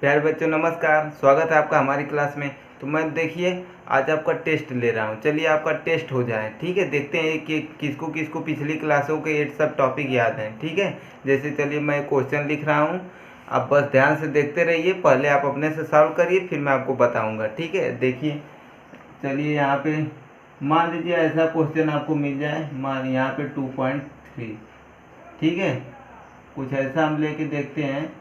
प्यारे बच्चों नमस्कार, स्वागत है आपका हमारी क्लास में। तो मैं देखिए आज आपका टेस्ट ले रहा हूँ। चलिए आपका टेस्ट हो जाए, ठीक है। देखते हैं कि किसको किसको पिछली क्लासों के ये सब टॉपिक याद हैं, ठीक है। जैसे चलिए मैं क्वेश्चन लिख रहा हूँ, आप बस ध्यान से देखते रहिए। पहले आप अपने से सॉल्व करिए, फिर मैं आपको बताऊँगा, ठीक है। देखिए चलिए यहाँ पे मान लीजिए ऐसा क्वेश्चन आपको मिल जाए, मान यहाँ पे 2.3, ठीक है। कुछ ऐसा हम लेके देखते हैं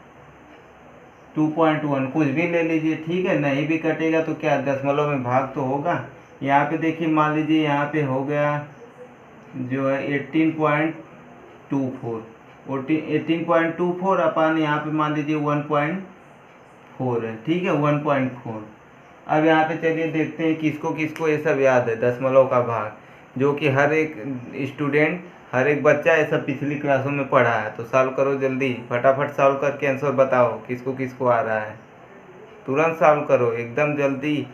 2.1, कुछ भी ले लीजिए, ठीक है। नहीं भी कटेगा तो क्या दशमलव में भाग तो होगा। यहाँ पे देखिए मान लीजिए यहाँ पे हो गया जो है 18.24, 18.24 अपन यहाँ पे मान लीजिए 1.4 है, ठीक है, 1.4। अब यहाँ पे चलिए देखते हैं किसको किसको ये सब याद है दशमलव का भाग, जो कि हर एक स्टूडेंट, हर एक बच्चा ये सब पिछली क्लासों में पढ़ा है। तो सॉल्व करो जल्दी, फटाफट सॉल्व करके आंसर बताओ किसको किसको आ रहा है। तुरंत सॉल्व करो एकदम जल्दी,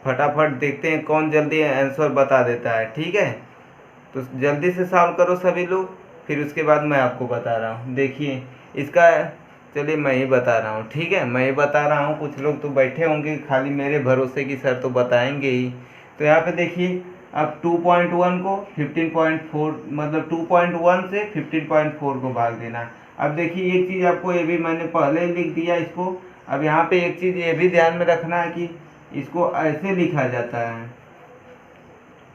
फटाफट देखते हैं कौन जल्दी आंसर बता देता है, ठीक है। तो जल्दी से सॉल्व करो सभी लोग, फिर उसके बाद मैं आपको बता रहा हूँ। देखिए इसका, चलिए मैं ही बता रहा हूँ, ठीक है, मैं ही बता रहा हूँ। कुछ लोग तो बैठे होंगे खाली मेरे भरोसे की सर तो बताएंगे ही। तो यहाँ पे देखिए अब 2.1 को 15.4, मतलब 2.1 से 15.4 को भाग देना। अब देखिए एक चीज़ आपको ये भी मैंने पहले ही लिख दिया इसको। अब यहाँ पे एक चीज़ ये भी ध्यान में रखना है कि इसको ऐसे लिखा जाता है,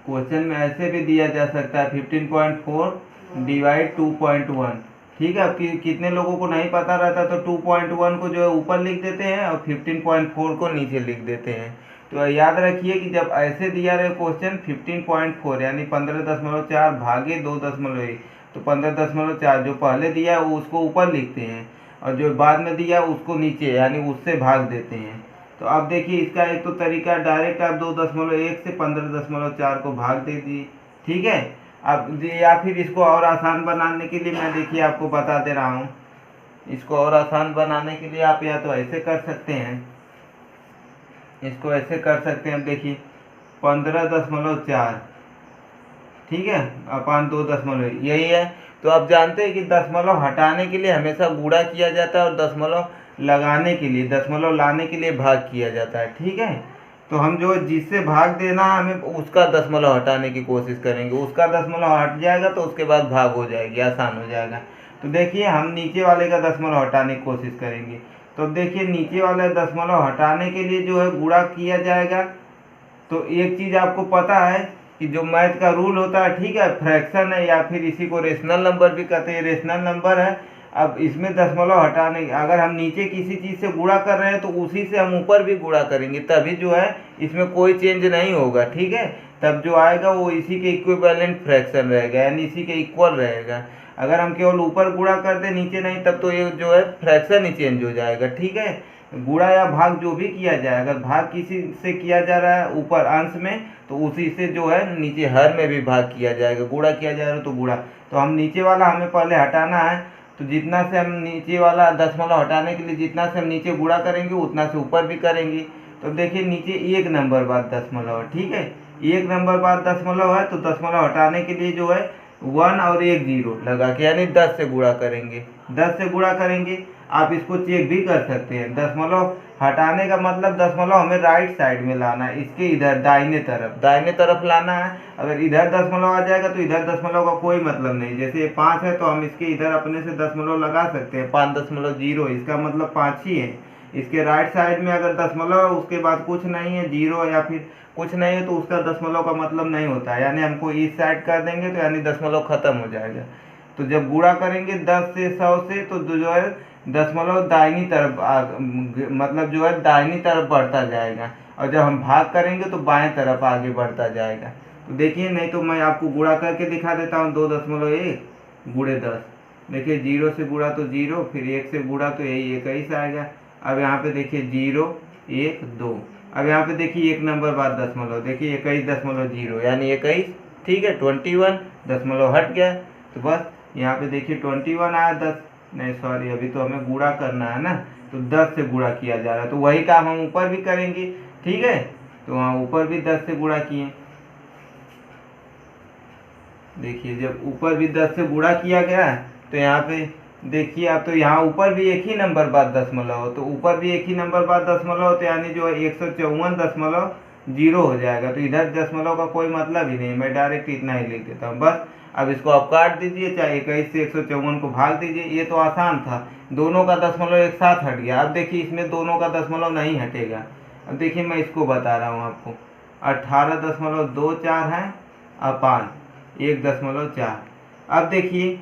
क्वेश्चन में ऐसे भी दिया जा सकता है 15.4 डिवाइड 2.1, ठीक है। अब कितने लोगों को नहीं पता रहता तो 2.1 को जो है ऊपर लिख देते हैं और 15.4 को नीचे लिख देते हैं। तो याद रखिए कि जब ऐसे दिया रहे क्वेश्चन 15.4 यानी 15.4 भागे 2.1, तो 15.4 जो पहले दिया है वो उसको ऊपर लिखते हैं और जो बाद में दिया उसको नीचे यानी उससे भाग देते हैं। तो अब देखिए इसका एक तो तरीका डायरेक्ट आप 2.1 से 15.4 को भाग दे दीजिए, ठीक है। अब या फिर इसको और आसान बनाने के लिए मैं देखिए आपको बता दे रहा हूँ। इसको और आसान बनाने के लिए आप या तो ऐसे कर सकते हैं, इसको ऐसे कर सकते हैं। अब देखिए 15.4, ठीक है, अपान 2 यही है। तो आप जानते हैं कि दशमलव हटाने के लिए हमेशा गुणा किया जाता है और दशमलव लगाने के लिए, दशमलव लाने के लिए भाग किया जाता है, ठीक है। तो हम जो जिससे भाग देना है हमें उसका दशमलव हटाने की कोशिश करेंगे, उसका दशमलव हट जाएगा तो उसके बाद भाग हो जाएगी, आसान हो जाएगा। तो देखिए हम नीचे वाले का दशमलव हटाने की कोशिश करेंगे। तो देखिए नीचे वाले दशमलव हटाने के लिए जो है गुणा किया जाएगा। तो एक चीज़ आपको पता है कि जो मैथ का रूल होता है, ठीक है, फ्रैक्शन है या फिर इसी को रेशनल नंबर भी कहते हैं, रेशनल नंबर है। अब इसमें दशमलव हटाने, अगर हम नीचे किसी चीज़ से गुणा कर रहे हैं तो उसी से हम ऊपर भी गुणा करेंगे, तभी जो है इसमें कोई चेंज नहीं होगा, ठीक है। तब जो आएगा वो इसी के इक्विवेलेंट फ्रैक्शन रहेगा, यानी इसी के इक्वल रहेगा। अगर हम केवल ऊपर गुणा कर दें नीचे नहीं, तब तो ये जो है फ्रैक्शन ही चेंज हो जाएगा, ठीक है। गुणा या भाग जो भी किया जाए, अगर भाग किसी से किया जा रहा है ऊपर अंश में तो उसी से जो है नीचे हर में भी भाग किया जाएगा, गुणा किया जा रहा है तो गुणा। तो हम नीचे वाला हमें पहले हटाना है, तो जितना से हम नीचे वाला दशमलव हटाने के लिए जितना से हम नीचे गुणा करेंगे उतना से ऊपर भी करेंगे। तो देखिए नीचे एक नंबर बाद दशमलव है, ठीक है, एक नंबर बाद दशमलव है। तो दशमलव हटाने के लिए जो है 1 और 1 0 लगा के यानी 10 से गुणा करेंगे, 10 से गुणा करेंगे। आप इसको चेक भी कर सकते हैं, दशमलव हटाने का मतलब दशमलव हमें राइट साइड में लाना है, इसके इधर दाहिने तरफ लाना है। अगर इधर दशमलव आ जाएगा तो इधर दशमलव का कोई मतलब नहीं। जैसे ये 5 है तो हम इसके इधर अपने से दशमलव लगा सकते हैं, 5.0, इसका मतलब 5 ही है। इसके राइट साइड में अगर दशमलव है उसके बाद कुछ नहीं है, 0 या फिर कुछ नहीं है, तो उसका दशमलव का मतलब नहीं होता है, यानी हमको इस साइड कर देंगे तो यानी दशमलव खत्म हो जाएगा। तो जब गुणा करेंगे 10 से 100 से तो जो है दशमलव दाहिनी तरफ मतलब जो है दाहिनी तरफ बढ़ता जाएगा, और जब हम भाग करेंगे तो बाएं तरफ आगे बढ़ता जाएगा। तो देखिए, नहीं तो मैं आपको गुणा करके दिखा देता हूँ, 2.1 गुणे 10, देखिए 0 से गुणा तो 0, फिर 1 से गुणा तो यही 21 आएगा। अब यहाँ पे देखिए 0 1 2, अब यहाँ पे देखिए एक नंबर बाद दशमलव, देखिए 21.0 यानी 21, ठीक है, 21 दशमलव हट गया। तो बस यहाँ पे देखिए 21 आया, 10 नहीं सॉरी, अभी तो हमें गुणा करना है ना, तो 10 से गुणा किया जा रहा है, तो वही काम हम ऊपर भी करेंगे, ठीक है। तो वहाँ ऊपर भी 10 से गुणा किए, देखिए जब ऊपर भी 10 से गुणा किया गया तो यहाँ पे देखिए अब तो यहाँ ऊपर भी एक ही नंबर बाद दशमलव हो, तो ऊपर भी एक ही नंबर बाद दशमलव हो, तो यानी जो है 154.0 हो जाएगा। तो इधर दशमलव का कोई मतलब ही नहीं, मैं डायरेक्ट इतना ही लिख देता हूँ बस। अब इसको आप काट दीजिए, चाहे 21 से 154 को भाग दीजिए, ये तो आसान था। दोनों का दशमलव एक साथ हट गया। अब देखिए इसमें दोनों का दशमलव नहीं हटेगा। अब देखिए मैं इसको बता रहा हूँ आपको, 18.24 है अपान 1.4। अब देखिए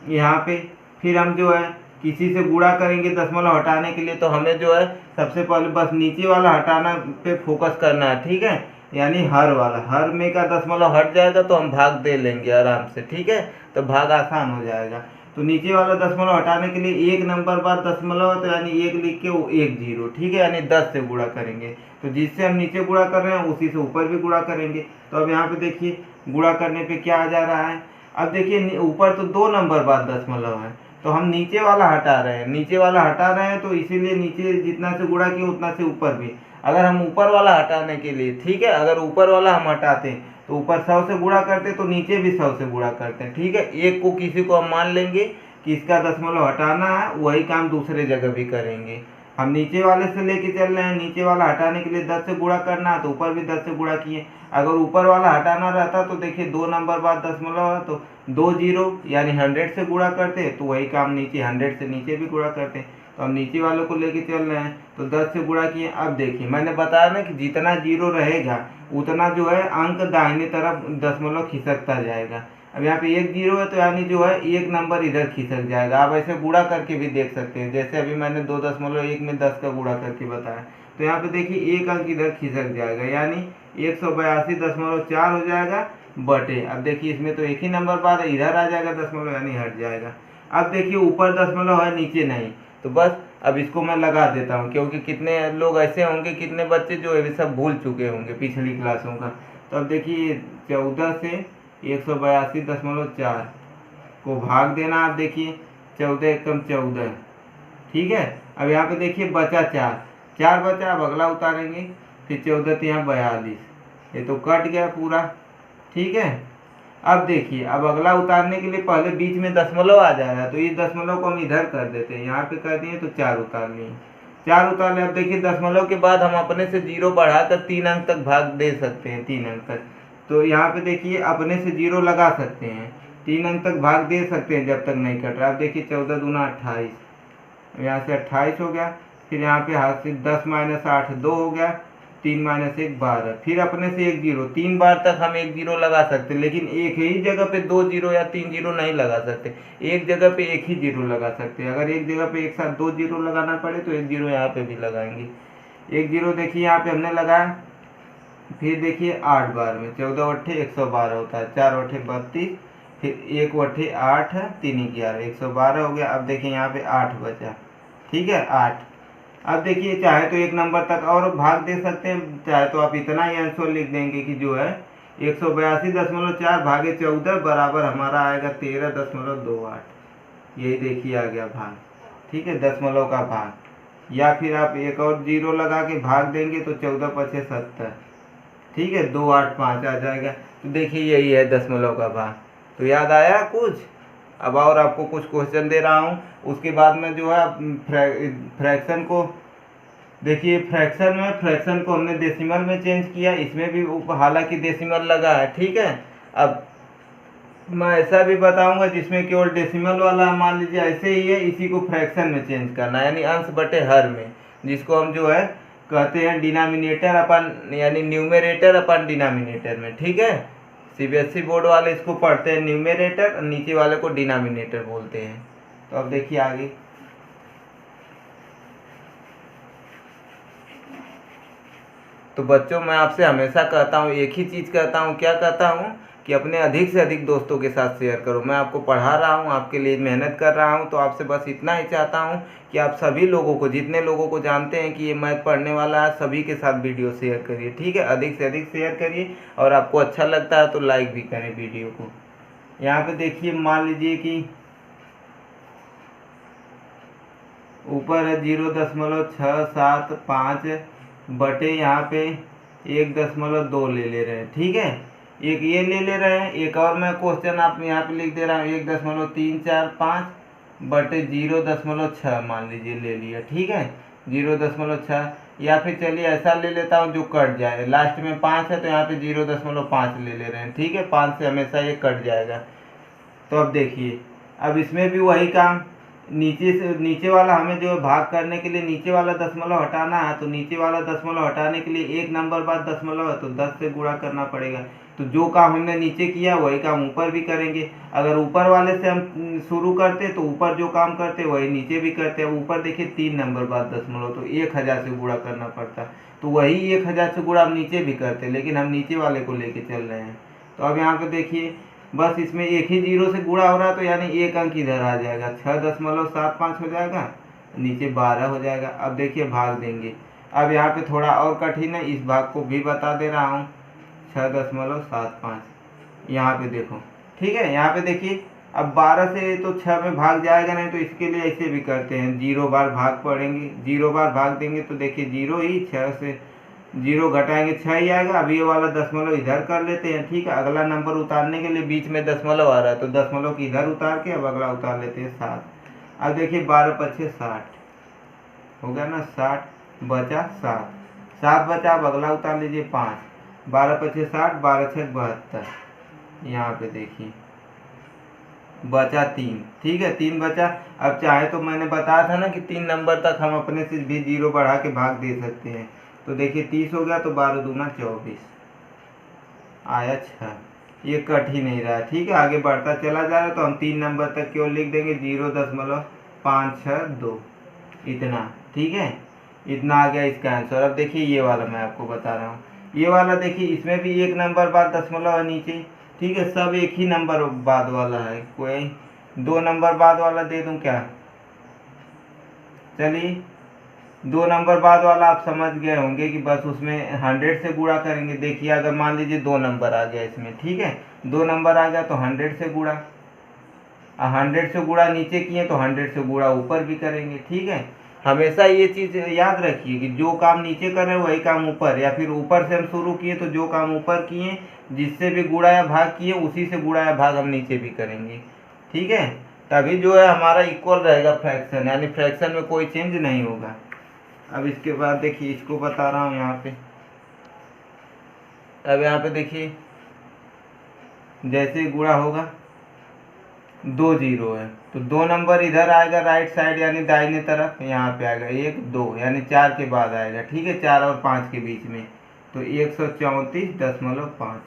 यहाँ पे फिर हम जो है किसी से गुणा करेंगे दशमलव हटाने के लिए, तो हमें जो है सबसे पहले बस नीचे वाला हटाना पे फोकस करना है, ठीक है। यानी हर वाला, हर में का दशमलव हट जाएगा तो हम भाग दे लेंगे आराम से, ठीक है। तो भाग आसान हो जाएगा। तो नीचे वाला दशमलव हटाने के लिए एक नंबर बाद दशमलव है, तो यानी एक लिख के वो 10, ठीक है, यानी 10 से गुणा करेंगे। तो जिससे हम नीचे गुणा कर रहे हैं उसी से ऊपर भी गुणा करेंगे। तो अब यहाँ पे देखिए गुणा करने पे क्या आ जा रहा है। अब देखिए ऊपर तो 2 नंबर बाद दशमलव है, तो हम नीचे वाला हटा रहे हैं, नीचे वाला हटा रहे हैं, तो इसीलिए नीचे जितना से गुणा किया उतना से ऊपर भी। अगर हम ऊपर वाला हटाने के लिए, ठीक है, अगर ऊपर वाला हम हटाते तो ऊपर 100 से गुणा करते, तो नीचे भी 100 से गुणा करते हैं, ठीक है। एक को किसी को हम मान लेंगे कि इसका दशमलव हटाना है, वही काम दूसरे जगह भी करेंगे। हम नीचे वाले से लेके चल रहे हैं, नीचे वाला हटाने के लिए 10 से गुणा करना है, तो ऊपर भी 10 से गुणा किए। अगर ऊपर वाला हटाना रहता तो देखिए 2 नंबर बाद दशमलव है, तो 2 जीरो यानी 100 से गुणा करते, तो वही काम नीचे 100 से नीचे भी गुणा करते। तो हम नीचे वालों को लेके चल रहे हैं, तो 10 से गुणा किए। अब देखिए मैंने बताया ना कि जितना जीरो रहेगा उतना जो है अंक दाहिने तरफ दशमलव खिसकता जाएगा। अब यहाँ पे 1 जीरो है, तो यानी जो है एक नंबर इधर खिसक जाएगा। आप ऐसे गुणा करके भी देख सकते हैं, जैसे अभी मैंने 2.1 में 10 का गुणा करके बताया। तो यहाँ पे देखिए एक अंक इधर खिसक जाएगा, यानी 182.4 हो जाएगा बटे। अब देखिए इसमें तो एक ही नंबर बाद है, इधर आ जाएगा दशमलव यानी हट जाएगा। अब देखिए ऊपर दशमलव है नीचे नहीं, तो बस अब इसको मैं लगा देता हूँ, क्योंकि कितने लोग ऐसे होंगे, कितने बच्चे जो है सब भूल चुके होंगे पिछली क्लासों का। तो अब देखिए 14 से 182.4 को भाग देना। आप देखिए 14 एकम 14, ठीक है। अब यहाँ पे देखिए बचा 4 बचा, अब अगला उतारेंगे, फिर 14 तो यहाँ 42, ये तो कट गया पूरा, ठीक है। अब देखिए अब अगला उतारने के लिए पहले बीच में दशमलव आ जा रहा है, तो इस दशमलव को हम इधर कर देते हैं, यहाँ पे कर दिए तो 4 उतार लिए, 4 उतार लिए। अब देखिए दशमलव के बाद हम अपने से 0 बढ़ाकर 3 अंक तक भाग दे सकते हैं, 3 अंक तक। तो यहाँ पे देखिए अपने से 0 लगा सकते हैं, 3 अंक तक भाग दे सकते हैं जब तक नहीं कट रहा। अब देखिए 14 दूना 28, यहाँ से 28 हो गया। फिर यहाँ पे हाथ से 10 माइनस 8 2 हो गया, 3 माइनस 1 12। फिर अपने से 1 जीरो, 3 बार तक हम 1 जीरो लगा सकते, लेकिन एक ही जगह पे 2 जीरो या 3 जीरो नहीं लगा सकते, एक जगह पे एक ही जीरो लगा सकते। अगर एक जगह पे एक साथ 2 जीरो लगाना पड़े तो 1 जीरो यहाँ पे भी लगाएंगे। 1 जीरो देखिए यहाँ पे हमने लगाया। फिर देखिए 8 बार में 14 अट्ठे 112 होता है, 4 अट्ठे 32, फिर 1 अट्ठे 8 है, 3 11 112 हो गया। अब देखिए यहाँ पे 8 बचा, ठीक है 8। अब देखिए चाहे तो एक नंबर तक और भाग दे सकते हैं, चाहे तो आप इतना ही आंसर लिख देंगे कि जो है 182.4 भागे 14 बराबर हमारा आएगा 13.28। यही देखिए आ गया भाग, ठीक है, दशमलव का भाग। या फिर आप एक और जीरो लगा के भाग देंगे तो 14 पचे 70, ठीक है, 285 आ जाएगा। तो देखिए यही है दशमलव का भाग। तो याद आया कुछ? अब और आपको कुछ क्वेश्चन दे रहा हूँ, उसके बाद में जो है फ्रैक्शन को देखिए, फ्रैक्शन को हमने डेसिमल में चेंज किया, इसमें भी हालांकि डेसिमल लगा है, ठीक है। अब मैं ऐसा भी बताऊंगा जिसमें केवल डेसिमल वाला, मान लीजिए ऐसे ही है, इसी को फ्रैक्शन में चेंज करना है, यानी अंश बटे हर में, जिसको हम जो है कहते हैं डिनोमिनेटर अपन, यानी न्यूमरेटर अपन डिनोमिनेटर में, ठीक है। सीबीएसई बोर्ड वाले इसको पढ़ते हैं न्यूमरेटर, नीचे वाले को डिनोमिनेटर बोलते हैं। तो अब देखिए आगे, तो बच्चों मैं आपसे हमेशा कहता हूँ, एक ही चीज़ कहता हूँ, क्या कहता हूँ कि अपने अधिक से अधिक दोस्तों के साथ शेयर करो। मैं आपको पढ़ा रहा हूँ, आपके लिए मेहनत कर रहा हूँ, तो आपसे बस इतना ही चाहता हूँ कि आप सभी लोगों को, जितने लोगों को जानते हैं कि ये मैथ पढ़ने वाला है, सभी के साथ वीडियो शेयर करिए, ठीक है, अधिक से अधिक शेयर करिए। और आपको अच्छा लगता है तो लाइक भी करें वीडियो को। यहाँ पे देखिए मान लीजिए कि ऊपर है 0.675 बटे यहाँ पे 1.2 ले रहे हैं, ठीक है, एक ये ले रहे हैं। एक और मैं क्वेश्चन आप यहाँ पे लिख दे रहा हूँ, 1.345 बटे 0.6 मान लीजिए ले लिया, ठीक है, 0.6। या फिर चलिए ऐसा ले लेता हूँ जो कट जाए, लास्ट में 5 है तो यहाँ पे 0.5 ले ले रहे हैं, ठीक है, 5 से हमेशा ये कट जाएगा। तो अब देखिए, अब इसमें भी वही काम, नीचे से नीचे वाला हमें जो है भाग करने के लिए नीचे वाला दशमलव हटाना है, तो नीचे वाला दशमलव हटाने के लिए एक नंबर बाद दशमलव है तो 10 से गुणा करना पड़ेगा। तो जो काम हमने नीचे किया वही काम ऊपर भी करेंगे। अगर ऊपर वाले से हम शुरू करते तो ऊपर जो काम करते वही नीचे भी करते। अब ऊपर देखिए 3 नंबर बाद दशमलव, तो 1000 से गुणा करना पड़ता, तो वही 1000 से गुणा हम नीचे भी करते, लेकिन हम नीचे वाले को लेके चल रहे हैं। तो अब यहाँ पे देखिए बस इसमें एक ही जीरो से गुणा हो रहा है, तो यानी एक अंक इधर आ जाएगा, 6.75 हो जाएगा, नीचे 12 हो जाएगा। अब देखिए भाग देंगे, अब यहाँ पे थोड़ा और कठिन है, इस भाग को भी बता दे रहा हूँ, 6.75 यहाँ पे देखो, ठीक है। यहाँ पे देखिए अब 12 से तो 6 में भाग जाएगा नहीं, तो इसके लिए ऐसे भी करते हैं, 0 बार भाग पड़ेंगे, 0 बार भाग देंगे तो देखिए 0 ही, 6 से 0 घटाएंगे 6 ही आएगा। अब ये वाला दशमलव इधर कर लेते हैं, ठीक है। अगला नंबर उतारने के लिए बीच में दशमलव आ रहा है, तो दशमलव की इधर उतार के अब अगला उतार लेते हैं 7। अब देखिए 12 पच्छे 60 हो गया ना, 60 बचा 7, 7 बचा, अब अगला उतार लीजिए 5, 12 पच्छे 60, 12 छः 72, यहाँ पे देखिए बचा 3, ठीक है, 3 बचा। अब चाहे तो मैंने बताया था ना कि 3 नंबर तक हम अपने से भी 0 बढ़ा के भाग दे सकते हैं। तो देखिए 30 हो गया, तो 12 दूना 24 आया 6, ये कट ही नहीं रहा, ठीक है, आगे बढ़ता चला जा रहा है। तो हम 3 नंबर तक क्यों लिख देंगे, 0.562 इतना, ठीक है, इतना आ गया इसका आंसर। अब देखिए ये वाला मैं आपको बता रहा हूँ, ये वाला देखिए इसमें भी एक नंबर बाद दशमलव है नीचे, ठीक है, सब एक ही नंबर बाद वाला है, कोई 2 नंबर बाद वाला दे दूं क्या, चलिए 2 नंबर बाद वाला आप समझ गए होंगे कि बस उसमें 100 से गुणा करेंगे। देखिए अगर मान लीजिए 2 नंबर आ गया इसमें, ठीक है, 2 नंबर आ गया तो 100 से गुणा, 100 से गुणा नीचे किए तो 100 से गुणा ऊपर भी करेंगे, ठीक है। हमेशा ये चीज़ याद रखिए कि जो काम नीचे कर रहे हैं वही काम ऊपर, या फिर ऊपर से हम शुरू किए तो जो काम ऊपर किए जिससे भी गुणा या भाग किए उसी से गुणा या भाग हम नीचे भी करेंगे, ठीक है, तभी जो है हमारा इक्वल रहेगा फ्रैक्शन, यानी फ्रैक्शन में कोई चेंज नहीं होगा। अब इसके बाद देखिए इसको बता रहा हूँ यहाँ पे, अब यहाँ पे देखिए जैसे गुणा होगा 2 0 है तो 2 नंबर इधर आएगा राइट साइड यानी दाहिने तरफ, यहाँ पे आएगा 1 2 यानी 4 के बाद आएगा, ठीक है, 4 और 5 के बीच में, तो 134.5।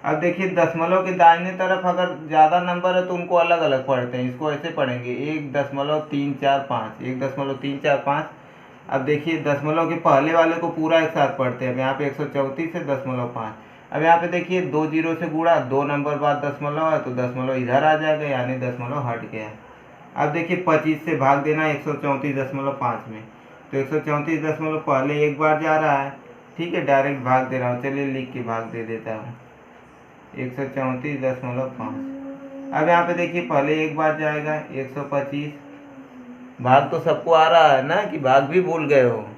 अब देखिए दशमलव के दाहिने तरफ अगर ज़्यादा नंबर है तो उनको अलग अलग पढ़ते हैं, इसको ऐसे पढ़ेंगे 1.345, 1.345। अब देखिए दशमलव के पहले वाले को पूरा एक साथ पढ़ते हैं, अब यहाँ पे 134 है 0.5। अब यहाँ पे देखिए 2 0 से गुणा, 2 नंबर बाद दशमलव है तो दशमलव इधर आ जाएगा यानी दशमलव हट गया। अब देखिए 25 से भाग देना 134.5 में, तो 134 पहले एक बार जा रहा है, ठीक है, डायरेक्ट भाग दे रहा हूँ, चलिए लिख के भाग दे देता हूँ 134.5। अब यहाँ पे देखिए पहले एक बार जाएगा 125, भाग तो सबको आ रहा है ना कि भाग भी भूल गए हो,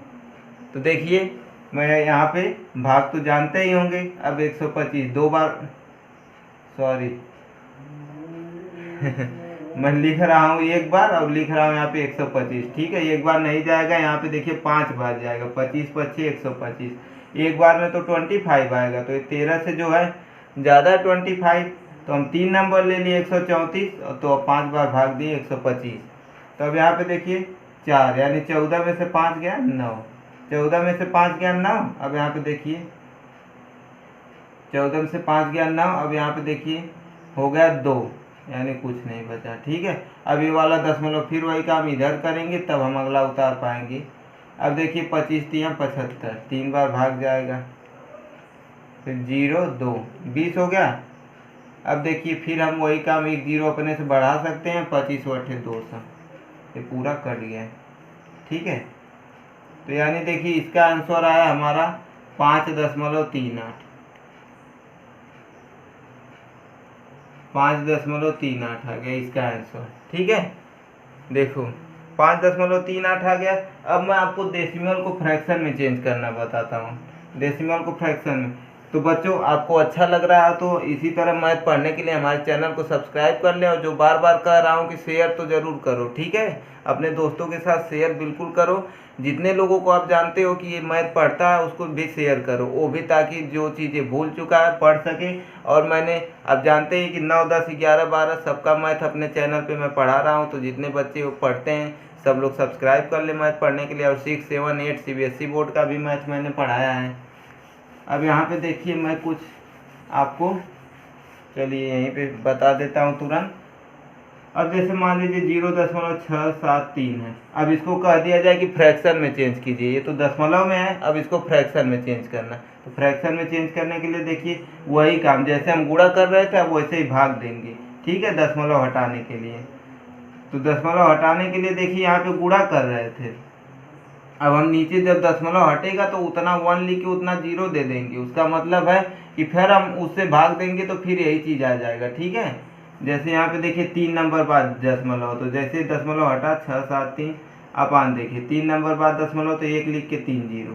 तो देखिए मैं यहाँ पे भाग तो जानते ही होंगे। अब 125 दो बार, सॉरी मैं लिख रहा हूँ एक बार, अब लिख रहा हूँ यहाँ पे 125, ठीक है, एक बार नहीं जाएगा, यहाँ पे देखिए 5 बार जाएगा, 25 पच्चीस 125, एक बार में तो 25 आएगा, तो 13 से जो है ज़्यादा 25, तो हम 3 नंबर ले लिए 134, तो 5 बार भाग दिए 125, तो अब यहाँ पे देखिए 4 यानी 14 में से 5 गया 9, 14 में से 5 गया 9। अब यहाँ पे देखिए 14 में से 5 गया 9, अब यहाँ पे देखिए हो गया 2 यानी कुछ नहीं बचा, ठीक है। अब ये वाला दशमलव फिर वही काम इधर करेंगे तब हम अगला उतार पाएंगे। अब देखिए 25 3 75, 3 बार भाग जाएगा, फिर 0 2 20 हो गया। अब देखिए फिर हम वही काम 1 0 अपने से बढ़ा सकते हैं, 25 8 200, ये पूरा कट गया, ठीक है। तो यानी देखिए इसका आंसर आया हमारा 5.38, 5.38 आ गया इसका आंसर, ठीक है। देखो 5.38 आ गया। अब मैं आपको डेसिमल को फ्रैक्शन में चेंज करना बताता हूँ। डेसिमल को फ्रैक्शन में तो बच्चों आपको अच्छा लग रहा है तो इसी तरह मैथ पढ़ने के लिए हमारे चैनल को सब्सक्राइब कर लें, और जो बार बार कह रहा हूँ कि शेयर तो ज़रूर करो, ठीक है। अपने दोस्तों के साथ शेयर बिल्कुल करो, जितने लोगों को आप जानते हो कि ये मैथ पढ़ता है उसको भी शेयर करो, वो भी, ताकि जो चीज़ें भूल चुका है पढ़ सके। और मैंने, आप जानते हैं कि 9, 10, 11, 12 सबका मैथ अपने चैनल पर मैं पढ़ा रहा हूँ, तो जितने बच्चे वो पढ़ते हैं सब लोग सब्सक्राइब कर ले मैथ पढ़ने के लिए। और 6, 7, 8 CBSE बोर्ड का भी मैथ मैंने पढ़ाया है। अब यहाँ पे देखिए मैं कुछ आपको, चलिए यहीं पे बता देता हूँ तुरंत। अब जैसे मान लीजिए 0.673 है, अब इसको कह दिया जाए कि फ्रैक्शन में चेंज कीजिए। ये तो दशमलव में है, अब इसको फ्रैक्शन में चेंज करना। तो फ्रैक्शन में चेंज करने के लिए देखिए वही काम, जैसे हम गुणा कर रहे थे अब वैसे ही भाग देंगे, ठीक है, दशमलव हटाने के लिए। तो दशमलव हटाने के लिए देखिए यहाँ पे गुणा कर रहे थे, अब हम नीचे जब दशमलव हटेगा तो उतना 1 लिख के उतना 0 दे देंगे। उसका मतलब है कि फिर हम उससे भाग देंगे तो फिर यही चीज़ आ जाएगा, ठीक है। जैसे यहाँ पे देखिए 3 नंबर बाद दशमलव, तो जैसे दशमलव हटा 673 अपान देखिए 3 नंबर बाद दशमलव, तो 1 लिख के 3 0,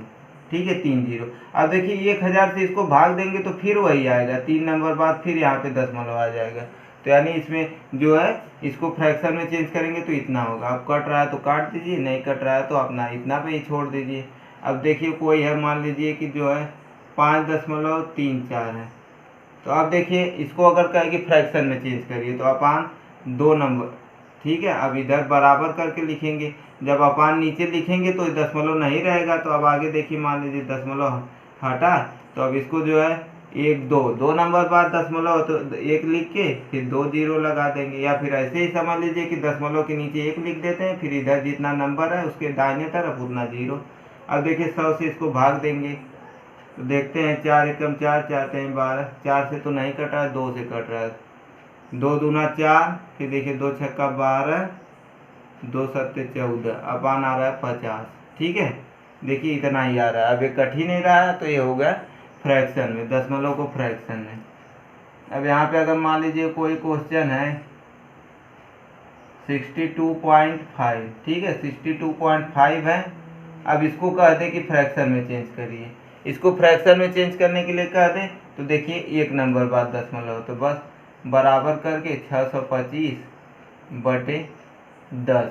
ठीक है, 3 0। अब देखिए 1000 से इसको भाग देंगे तो फिर वही आएगा, 3 नंबर बाद फिर यहाँ पे दशमलव आ जाएगा। तो यानी इसमें जो है इसको फ्रैक्शन में चेंज करेंगे तो इतना होगा। अब कट रहा है तो काट दीजिए, नहीं कट रहा है तो अपना इतना पे ही छोड़ दीजिए। अब देखिए कोई है, मान लीजिए कि जो है 5.34 है, तो अब देखिए इसको अगर कहे कि फ्रैक्शन में चेंज करिए तो अपान 2 नंबर, ठीक है। अब इधर बराबर करके लिखेंगे, जब अपान नीचे लिखेंगे तो दशमलव नहीं रहेगा। तो अब आगे देखिए मान लीजिए दशमलव हटा, तो अब इसको जो है 1 2 2 नंबर बाद दशमलव, तो 1 लिख के फिर 2 0 लगा देंगे, या फिर ऐसे ही समझ लीजिए कि दशमलव के नीचे 1 लिख देते हैं, फिर इधर जितना नंबर है उसके दाहिने तरफ उतना 0। अब देखिए 100 से इसको भाग देंगे तो देखते हैं 4 एकम 4, 4 3 12, 4 से तो नहीं कट रहा है, 2 से कट रहा है, 2 दूना 4, फिर देखिए 2 छक्का 12, 2 सत्ते 14, अपान आ रहा है 50, ठीक है। देखिए इतना ही आ रहा है, अब ये कट ही नहीं रहा है, तो ये हो गया फ्रैक्शन में, दशमलव को फ्रैक्शन में। अब यहाँ पे अगर मान लीजिए कोई क्वेश्चन है 62.5, ठीक है, 62.5 है। अब इसको कह दे कि फ्रैक्शन में चेंज करिए, इसको फ्रैक्शन में चेंज करने के लिए कह दें तो देखिए 1 नंबर बाद दशमलव, तो बस बराबर करके 625/10,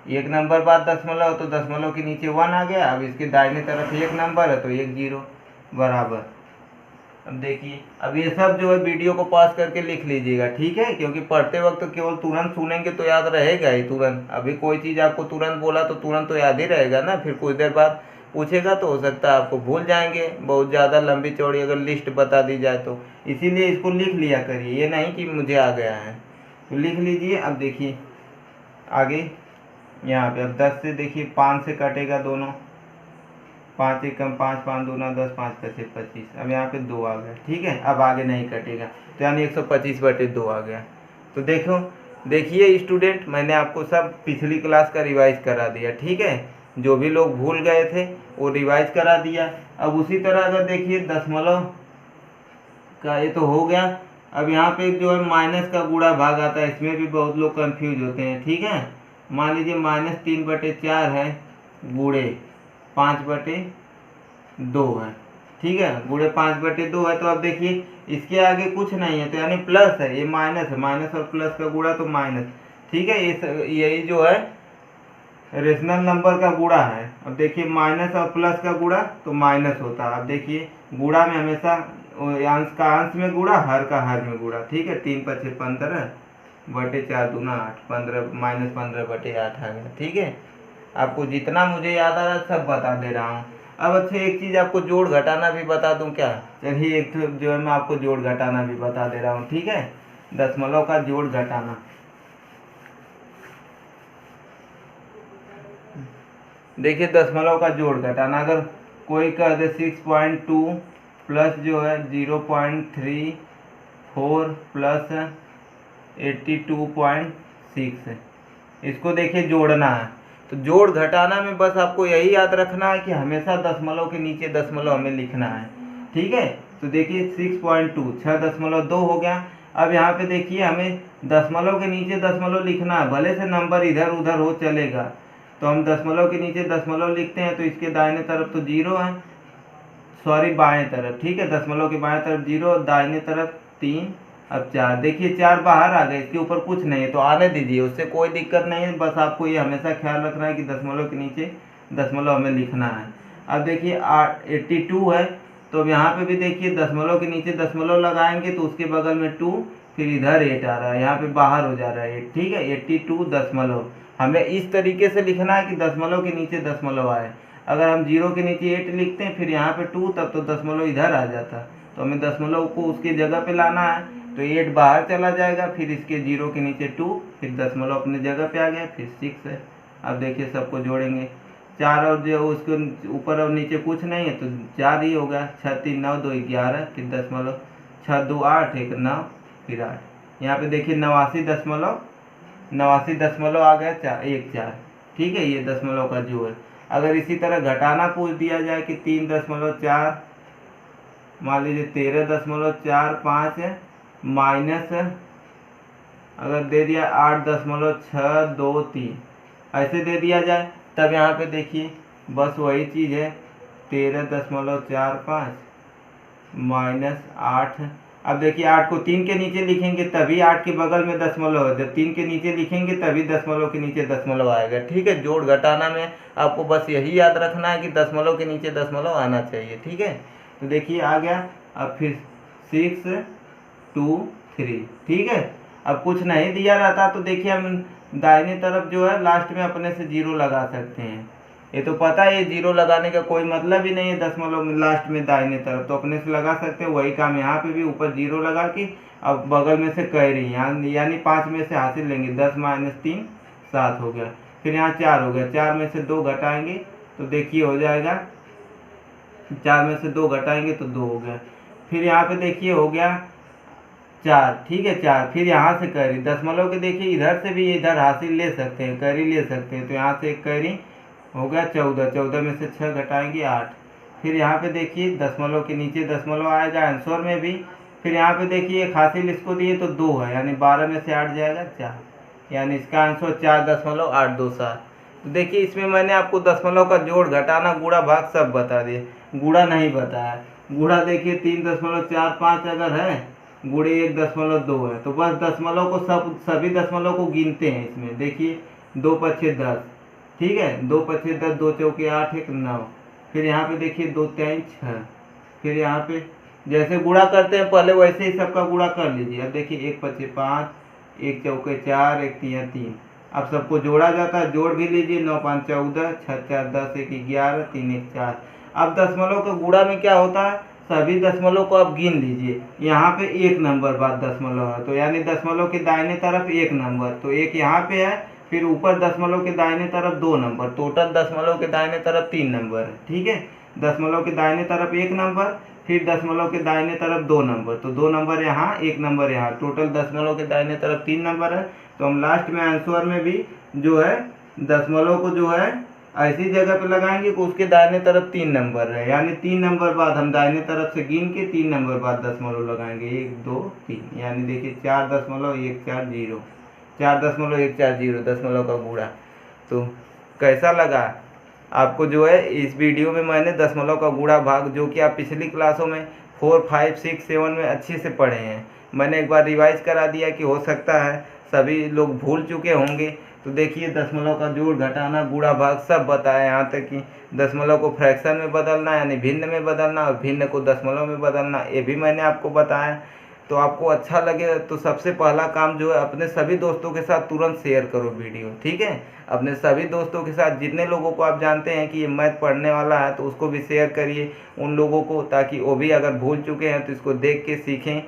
1 नंबर बाद दशमलव, तो दशमलव के नीचे 1 आ गया। अब इसके दाहिने तरफ 1 नंबर है तो 1 0 बराबर। अब देखिए, अब ये सब जो है वीडियो को पॉज करके लिख लीजिएगा, ठीक है, क्योंकि पढ़ते वक्त तो केवल तुरंत सुनेंगे तो याद रहेगा ही तुरंत। अभी कोई चीज़ आपको तुरंत बोला तो तुरंत तो याद ही रहेगा ना, फिर कुछ देर बाद पूछेगा तो हो सकता है आपको भूल जाएंगे, बहुत ज़्यादा लंबी चौड़ी अगर लिस्ट बता दी जाए तो। इसीलिए इसको लिख लिया करिए, ये नहीं कि मुझे आ गया है, तो लिख लीजिए। अब देखिए आगे यहाँ पे, अब 10 से देखिए 5 से कटेगा दोनों, 5 एकम 5, 5 दूना 10, 5 पचे 25, अब यहाँ पे 2 आ गया, ठीक है। अब आगे नहीं कटेगा तो यानी 125/2 आ गया। तो देखो, देखिए स्टूडेंट, मैंने आपको सब पिछली क्लास का रिवाइज करा दिया, ठीक है। जो भी लोग भूल गए थे वो रिवाइज करा दिया। अब उसी तरह अगर देखिए दशमलव का ये तो हो गया। अब यहाँ पे जो है माइनस का गुणा भाग आता है, इसमें भी बहुत लोग कंफ्यूज होते हैं, ठीक है। मान लीजिए -3/4 है गुणे 5/2 है, ठीक है, गुणे 5/2 है। तो अब देखिए इसके आगे कुछ नहीं है तो यानी प्लस है, ये माइनस है, माइनस और प्लस का गुणा तो माइनस, ठीक है। यही जो है रेशनल नंबर का गुणा है। अब देखिए माइनस और प्लस का गुणा तो माइनस होता है। अब देखिए गुणा में हमेशा अंश का अंश में गुणा, हर का हर में गुणा, ठीक है। 3 5 15/4 दूना 8, 15 -15/8 आ गया, ठीक है। आपको जितना मुझे याद आ रहा है सब बता दे रहा हूँ। अब अच्छा एक चीज़ आपको जोड़ घटाना भी बता दूं क्या? चलिए एक तो जो है मैं आपको जोड़ घटाना भी बता दे रहा हूँ, ठीक है। दशमलव का जोड़ घटाना, देखिए दशमलव का जोड़ घटाना, अगर कोई कह दे 6.2 प्लस जो है 0.34 प्लस 82.6, इसको देखिए जोड़ना है। तो जोड़ घटाना में बस आपको यही याद रखना है कि हमेशा दशमलव के नीचे दशमलव हमें लिखना है, ठीक है। तो देखिए 6.2 6.2 हो गया। अब यहाँ पे देखिए हमें दशमलव के नीचे दशमलव लिखना है, भले से नंबर इधर उधर हो चलेगा। तो हम दशमलव के नीचे दशमलव लिखते हैं तो इसके दाहिने तरफ तो 0 है, सॉरी बाएं तरफ, ठीक है, दशमलव के बाएं तरफ 0, दाहिने तरफ 3, अब 4। देखिए 4 बाहर आ गए, इसके ऊपर कुछ नहीं है तो आने दीजिए, उससे कोई दिक्कत नहीं है। बस आपको ये हमेशा ख्याल रखना है कि दशमलव के नीचे दशमलव हमें लिखना है। अब देखिए 82 है, तो अब यहाँ पे भी देखिए दशमलव के नीचे दशमलव लगाएंगे तो उसके बगल में 2, फिर इधर 8 आ रहा है, यहाँ पे बाहर हो जा रहा है 8, ठीक है। 82 दशमलव हमें इस तरीके से लिखना है कि दशमलव के नीचे दशमलव आए। अगर हम 0 के नीचे 8 लिखते हैं फिर यहाँ पे 2, तब तो दशमलव इधर आ जाता, तो हमें दशमलव को उसकी जगह पे लाना है, तो 8 बाहर चला जाएगा, फिर इसके 0 के नीचे 2, फिर दशमलव अपने जगह पे आ गया, फिर 6 है। अब देखिए सबको जोड़ेंगे, 4 और जो उसके ऊपर और नीचे कुछ नहीं है तो 4 ही होगा। 6 3 9 2 11, फिर दशमलव 6 2 8 1 9, फिर 8। यहाँ पे देखिए 89 दशमलव आ गया 1 4, ठीक है। ये दशमलव का जो है, अगर इसी तरह घटाना पूछ दिया जाए कि 3.4, मान लीजिए 13.45 है, माइनस अगर दे दिया 8.623 ऐसे दे दिया जाए, तब यहाँ पे देखिए बस वही चीज़ है, 13.45 माइनस 8। अब देखिए 8 को 3 के नीचे लिखेंगे तभी 8 के बगल में दशमलव है, जब 3 के नीचे लिखेंगे तभी दशमलव के नीचे दशमलव आएगा, ठीक है। जोड़ घटाना में आपको बस यही याद रखना है कि दशमलव के नीचे दशमलव आना चाहिए, ठीक है। तो देखिए आ गया, अब फिर 6 2 3, ठीक है। अब कुछ नहीं दिया रहता तो देखिए हम दाहिने तरफ जो है लास्ट में अपने से 0 लगा सकते हैं। ये तो पता है ये 0 लगाने का कोई मतलब ही नहीं है दशमलव में लास्ट में दाहिने तरफ, तो अपने से लगा सकते हैं। वही काम यहाँ पे भी ऊपर 0 लगा के अब बगल में से कैरी यानी 5 में से हासिल लेंगे, 10 - 3 7 हो गया, फिर यहाँ 4 हो गया, 4 में से 2 घटाएंगे तो देखिए हो जाएगा, 4 में से 2 घटाएंगे तो 2 हो गया, फिर यहाँ पे देखिए हो गया 4, ठीक है 4, फिर यहाँ से कैरी दशमलव के देखिए इधर से भी इधर हासिल ले सकते हैं, कैरी ले सकते हैं, तो यहाँ से एक कैरी हो गया 14, 14 में से 6 घटाएंगे 8, फिर यहाँ पे देखिए दशमलव के नीचे दशमलव आएगा आंसर में भी, फिर यहाँ पे देखिए एक हासिल इसको दिए तो 2 है, यानी 12 में से 8 जाएगा 4, यानी इसका आंसर 4.827। तो देखिए इसमें मैंने आपको दशमलव का जोड़ घटाना गुणा भाग सब बता दिए, गुणा नहीं बताया। गुणा देखिए 3.45 अगर है, गुणे 1.2 है, तो बस दशमलव को सभी दशमलव को गिनते हैं इसमें। देखिए 2 पछे 10, ठीक है, 2 पछे 10, 2 चौके 8 1 9, फिर यहाँ पे देखिए 2 3 6, फिर यहाँ पे जैसे गुणा करते हैं पहले वैसे ही सबका गुणा कर लीजिए। अब देखिए 1 पछे 5, 1 चौके 4, 1 तिया 3, अब सबको जोड़ा जाता है, जोड़ भी लीजिए, 9 5 14, 6 4 10, 1 11, 3 1 4। अब दशमलव का गुणा में क्या होता है, सभी दशमलव को आप गिन लीजिए, यहाँ पे 1 नंबर बाद दशमलव है, तो यानी दशमलव के दाहिने तरफ 1 नंबर, तो 1 यहाँ पे है, फिर ऊपर दशमलव के दाहिने तरफ 2 नंबर, टोटल दशमलव के दाहिने तरफ 3 नंबर है, ठीक है। दशमलव के दाहिने तरफ 1 नंबर, फिर दशमलव के दाहिने तरफ 2 नंबर, तो 2 नंबर यहाँ 1 नंबर यहाँ, टोटल दशमलव के दाहिने तरफ 3 नंबर है। तो हम लास्ट में आंसर में भी जो है दशमलव को जो है ऐसी जगह पे लगाएंगे कि उसके दाहिने तरफ 3 नंबर है, यानी 3 नंबर बाद हम दाहिने तरफ से गिन के 3 नंबर बाद दशमलव लगाएंगे, 1 2 3, यानी देखिए 4.140, 4.140 दशमलव का गुणा। तो कैसा लगा आपको जो है इस वीडियो में मैंने दशमलव का गुणा भाग, जो कि आप पिछली क्लासों में 4 5 6 7 में अच्छे से पढ़े हैं, मैंने एक बार रिवाइज करा दिया कि हो सकता है सभी लोग भूल चुके होंगे। तो देखिए दशमलव का जोड़ घटाना गुणा भाग सब बताया, यहाँ तक कि दशमलव को फ्रैक्शन में बदलना यानी भिन्न में बदलना और भिन्न को दशमलव में बदलना, ये भी मैंने आपको बताया। तो आपको अच्छा लगे तो सबसे पहला काम जो है अपने सभी दोस्तों के साथ तुरंत शेयर करो वीडियो, ठीक है। अपने सभी दोस्तों के साथ जितने लोगों को आप जानते हैं कि ये मैथ पढ़ने वाला है तो उसको भी शेयर करिए उन लोगों को, ताकि वो भी अगर भूल चुके हैं तो इसको देख के सीखें।